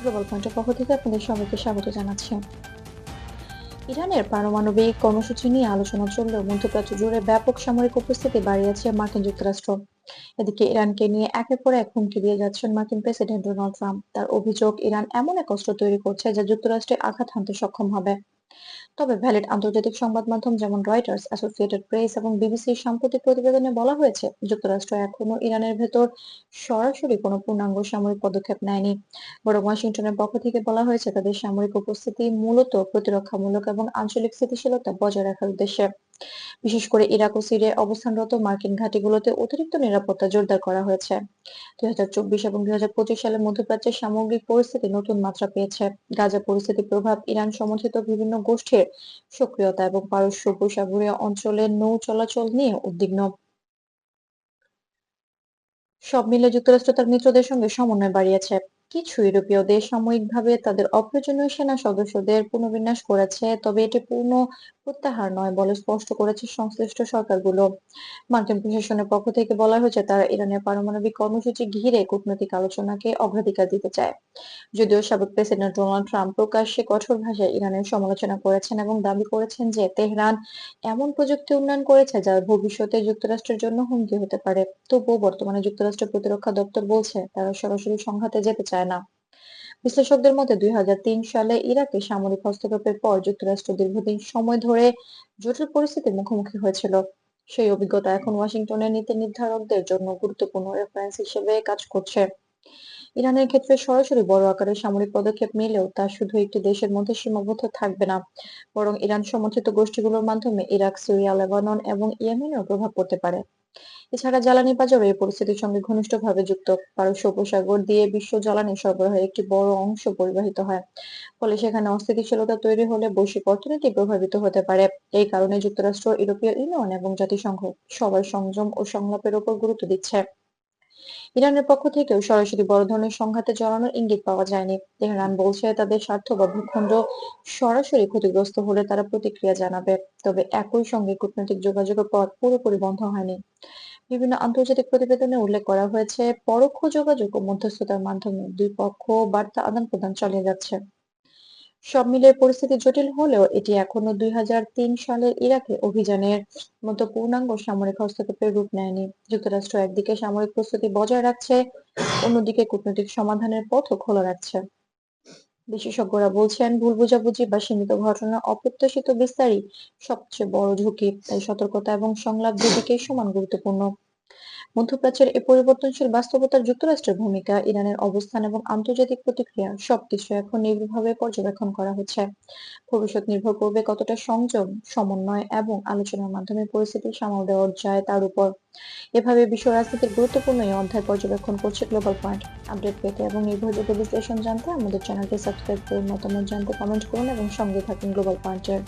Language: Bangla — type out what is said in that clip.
গ্লোবাল পয়েন্টের পক্ষ থেকে আপনাদের সবাইকে স্বাগত জানাচ্ছি। ইরানের পারমাণবিক কর্মসূচি নিয়ে আলোচনা চললেও মধ্যপ্রাচ্য জুড়ে ব্যাপক সামরিক উপস্থিতি বাড়িয়েছে মার্কিন যুক্তরাষ্ট্র। এদিকে ইরানকে নিয়ে একের পর এক হুমকি দিয়ে যাচ্ছেন মার্কিন প্রেসিডেন্ট ডোনাল্ড ট্রাম্প। তার অভিযোগ, ইরান এমন এক অস্ত্র তৈরি করছে যা যুক্তরাষ্ট্রে আঘাত হানতে সক্ষম হবে। তবে ভ্যালিড আন্তর্জাতিক সংবাদ মাধ্যম যেমন রয়টার্স, অ্যাসোসিয়েটেড প্রেস এবং বিবিসির সাম্প্রতিক প্রতিবেদনে বলা হয়েছে, যুক্তরাষ্ট্র এখনো ইরানের ভেতর সরাসরি কোনো পূর্ণাঙ্গ সামরিক পদক্ষেপ নেয়নি। বরং ওয়াশিংটনের পক্ষ থেকে বলা হয়েছে তাদের সামরিক উপস্থিতি মূলত প্রতিরক্ষামূলক এবং আঞ্চলিক স্থিতিশীলতা বজায় রাখার উদ্দেশ্যে। বিশেষ করে ইরাক ও সিরিয়ায় অবস্থানরত মার্কিন ঘাঁটিগুলোতে অতিরিক্ত নিরাপত্তা জোরদার করা হয়েছে। 2024 এবং 2025 সালে মধ্যপ্রাচ্যের সামগ্রিক পরিস্থিতি নতুন মাত্রা পেয়েছে। গাজা পরিস্থিতির প্রভাব, ইরান সমর্থিত বিভিন্ন গোষ্ঠীর সক্রিয়তা এবং পারস্য উপসাগরীয় অঞ্চলে নৌ চলাচল নিয়ে উদ্বিগ্ন। সব মিলে যুক্তরাষ্ট্র তার মিত্রদের সঙ্গে সমন্বয় বাড়িয়েছে। কিছু ইউরোপীয় দেশ সাময়িকভাবে তাদের অপ্রয়োজনীয় সেনা সদস্যদের পুনর্বিন্যাস করেছে, তবে এটি পূর্ণ প্রত্যাহার নয় বলে স্পষ্ট করেছে সংশ্লিষ্ট সরকারগুলো। মার্কিন প্রশাসনের পক্ষ থেকে বলা হয়েছে তারা ইরানের পারমাণবিক কর্মসূচি ঘিরে কূটনৈতিক আলোচনাকে অগ্রাধিকার দিতে চায়। যদিও সাবেক প্রেসিডেন্ট ডোনাল্ড ট্রাম্প প্রকাশ্যে কঠোর ভাষায় ইরানের সমালোচনা করেছেন এবং দাবি করেছেন যে তেহরান এমন প্রযুক্তি উন্নয়ন করেছে যা ভবিষ্যতে যুক্তরাষ্ট্রের জন্য হুমকি হতে পারে। তবুও বর্তমানে যুক্তরাষ্ট্রের প্রতিরক্ষা দপ্তর বলছে তারা সরাসরি সংঘাতে যেতে চায় না। বিশ্লেষকদের মতে 2003 সালে ইরাকে সামরিক হস্তক্ষেপের পর যুক্তরাষ্ট্র দীর্ঘদিন সময় ধরে জটিল পরিস্থিতির মুখোমুখি হয়েছিল। সেই অভিজ্ঞতা এখন ওয়াশিংটনের নীতি নির্ধারকদের জন্য গুরুত্বপূর্ণ রেফারেন্স হিসেবে কাজ করছে। ইরানের ক্ষেত্রে সরাসরি বড় আকারের সামরিক পদক্ষেপ নিলেও তা শুধু একটি দেশের মধ্যে সীমাবদ্ধ থাকবে না, বরং ইরান সমর্থিত গোষ্ঠীগুলোর মাধ্যমে ইরাক, সিরিয়া, লেবানন এবং ইয়েমেনেও প্রভাব পড়তে পারে। এছাড়া জ্বালানি বাজারও এই পরিস্থিতির সঙ্গে ঘনিষ্ঠভাবে যুক্ত। পারস্য উপসাগর দিয়ে বিশ্ব জ্বালানি সরবরাহের একটি বড় অংশ পরিবাহিত হয়। ফলে সেখানে অস্থিতিশীলতা তৈরি হলে বৈশ্বিক অর্থনীতি প্রভাবিত হতে পারে। এই কারণে যুক্তরাষ্ট্র, ইউরোপীয় ইউনিয়ন এবং জাতিসংঘ সবাই সংযম ও সংলাপের উপর গুরুত্ব দিচ্ছে। ইরানের পক্ষ থেকেও সরাসরি বড় ধরনের সংঘাতে জড়ানোর ইঙ্গিত পাওয়া যায়নি। তেহরান বলছে তাদের স্বার্থ বা ভূখণ্ড সরাসরি ক্ষতিগ্রস্ত হলে তারা প্রতিক্রিয়া জানাবে। তবে একই সঙ্গে কূটনৈতিক যোগাযোগের পথ পুরোপুরি বন্ধ হয়নি। বিভিন্ন আন্তর্জাতিক প্রতিবেদনে উল্লেখ করা হয়েছে, পরোক্ষ যোগাযোগ ও মধ্যস্থতার মাধ্যমে দুই পক্ষ বার্তা আদান-প্রদান চালিয়ে যাচ্ছে। সব মিলিয়ে পরিস্থিতি জটিল হলেও এটি এখনো 2003 সালের ইরাকে অভিযানের মতো পূর্ণাঙ্গ সামরিক হস্তক্ষেপের রূপ নেয়নি। যুক্তরাষ্ট্র একদিকে সামরিক প্রস্তুতি বজায় রাখছে, অন্যদিকে কূটনৈতিক সমাধানের পথও খোলা রাখছে। বিশেষজ্ঞরা বলছেন, ভুল বোঝাবুঝি বা সীমিত ঘটনার অপ্রত্যাশিত বিস্তারই সবচেয়ে বড় ঝুঁকি। তাই সতর্কতা এবং সংলাপ দুদিকেই সমান গুরুত্বপূর্ণ। মধ্যপ্রাচ্যের এই পরিবর্তনশীল বাস্তবতার যুক্তরাষ্ট্রের ভূমিকা, ইরানের অবস্থান এবং আন্তর্জাতিক প্রতিক্রিয়া সবকিছু এখন নিবিড়ভাবে পর্যবেক্ষণ করা হচ্ছে। ভবিষ্যৎ নির্ভর করবে কতটা সংযম, সমন্বয় এবং আলোচনার মাধ্যমে পরিস্থিতি সামাল দেওয়া যায় তার উপর। এভাবে বিশ্ব রাজনীতির গুরুত্বপূর্ণ এই অধ্যায় পর্যবেক্ষণ করছে গ্লোবাল পয়েন্ট। আপডেট পেতে এবং নির্ভরযোগ্য বিশ্লেষণ জানতে আমাদের চ্যানেলটি সাবস্ক্রাইব করুন, মতামত জানতে কমেন্ট করুন এবং সঙ্গে থাকুন গ্লোবাল পয়েন্টের।